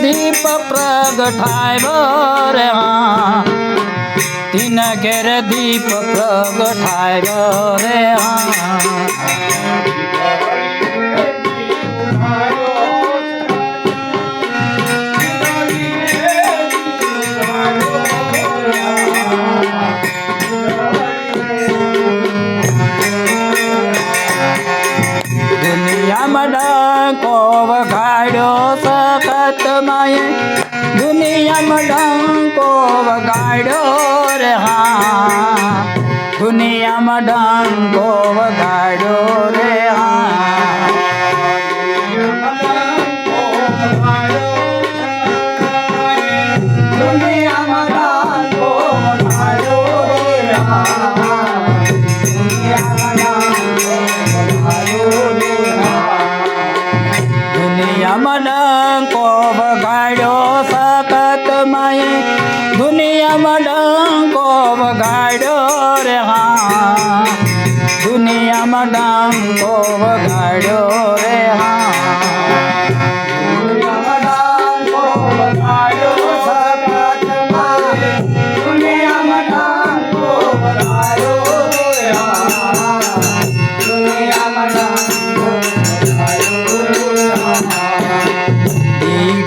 दीप प्रगटायो रे हाँ, तीन घेर दीप प्रगटायो रे हाँ। दुनिया में डंको वगाड़ो सकत माये, दुनिया में डंको वगाड़ो रे हाँ, दुनिया में डंको वगाड़ो रे हाँ। दुनिया में डंको वगाड़ो रे हाँ, दुनिया में डंको वगाड़ो सकत माये, दुनिया में डंको वगाड़ो रे हाँ, दुनिया में डंको वगाड़ो रे हाँ। दुनिया में डंको वगाड़ो सकत माये, दुनिया में डंको वगाड़ो रे हाँ, दुनिया में डंको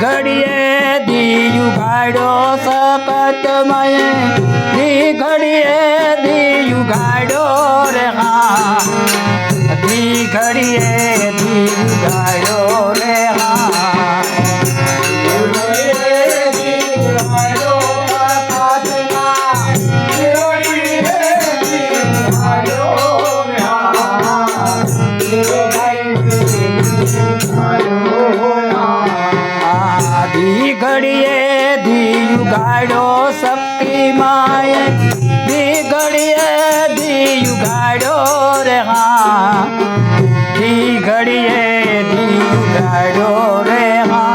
घड़िए दियु गाड़ो सकत माये, दी घड़िए दियु गाड़ो रे हाँ, दी घड़िए दियु गाड़ो रे हाँ। दी घड़िए दियु गाड़ो शक्ति माये, दी घड़िए दियु गाड़ो रे हाँ, दी घड़िए दियु गाड़ो रे हाँ।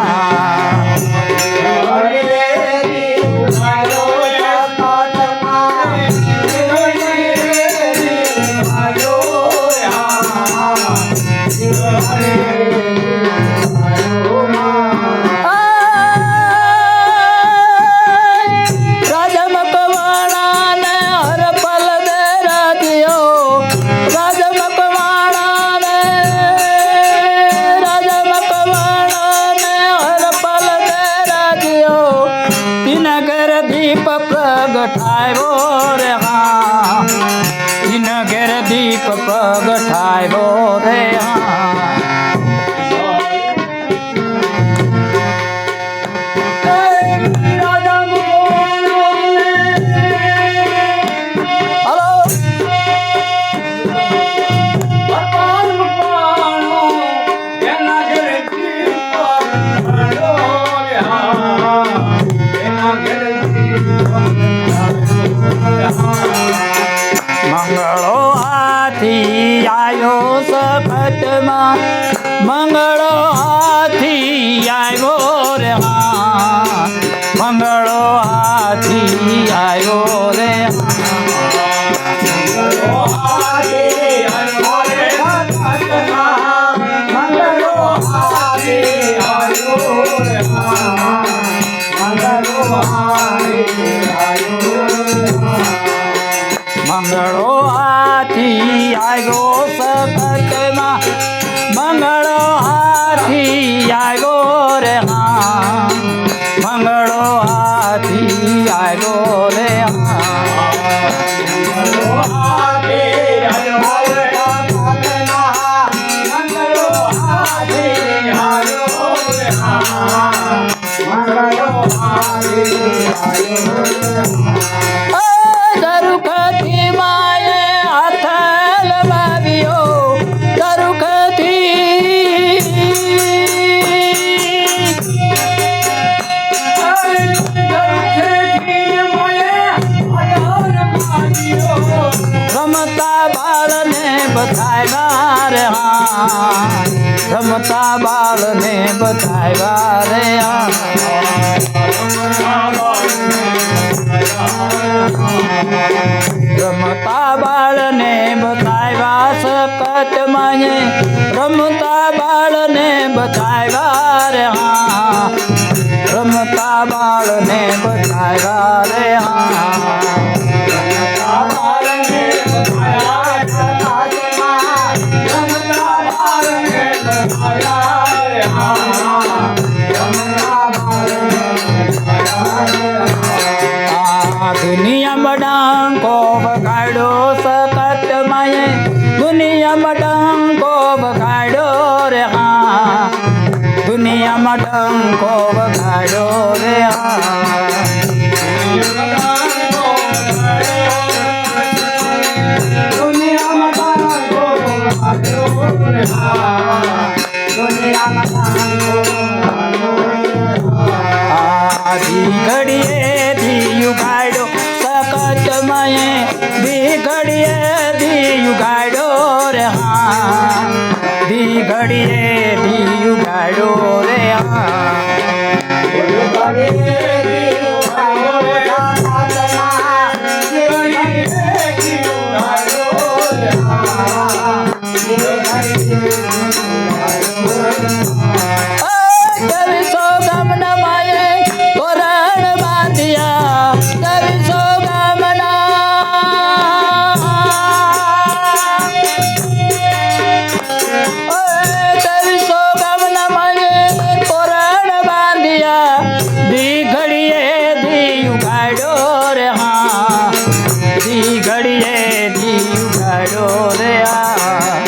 दीप प्रगटायो रे हाँ, तीन घेर दीप प्रगटायो रे हाँ। मंगलो हाथी आयो सकत मां, मंगलो हाथी आयो रे हाँ, मंगलो हाथी आयो रे हाँ। मंगलो हाथी आयो रे हाँ, मंगलो हाथी आयो रे हाँ, मंगलो हाथी आयो रे हाँ। मंगलो हाथी आयो सकत मां, मंगलो हाथी आयो रे हाँ, मंगलो हाथी आयो रे हाँ। मंगलो हाथी आयो रे हाँ, मंगलो हाथी आयो रे हाँ, मंगलो हाथी आयो रे हाँ। दरुखती माये हाथ लगावियो, दरुखती दरुखती माये हाथ लगावियो, રમતા બાળને બતાવ્યા રે હા રમતા બાળને બતાવ્યા રે રમતા બાળને બતાવ્યા સકતમાં રમતા બાળને બતાવ્યા રે હા રમતા બાળને બતાવ્યા રે હા દુનિયામાં ડંકો વગાડ્યો સકત માએ દુનિયામાં ડંકો વગાડ્યો રે હા દુનિયામાં ડંકો વગાડ્યો રે હા ઘડીએ ધી ઉગાડ્યો સકત મયે ધી ઘડીએ ધી ઉગાડ્યો રે હા ધી ઘડીએ ધી ઉગાડ્યો રે ઘડીએ ધી ઉગાડ્યો રે આ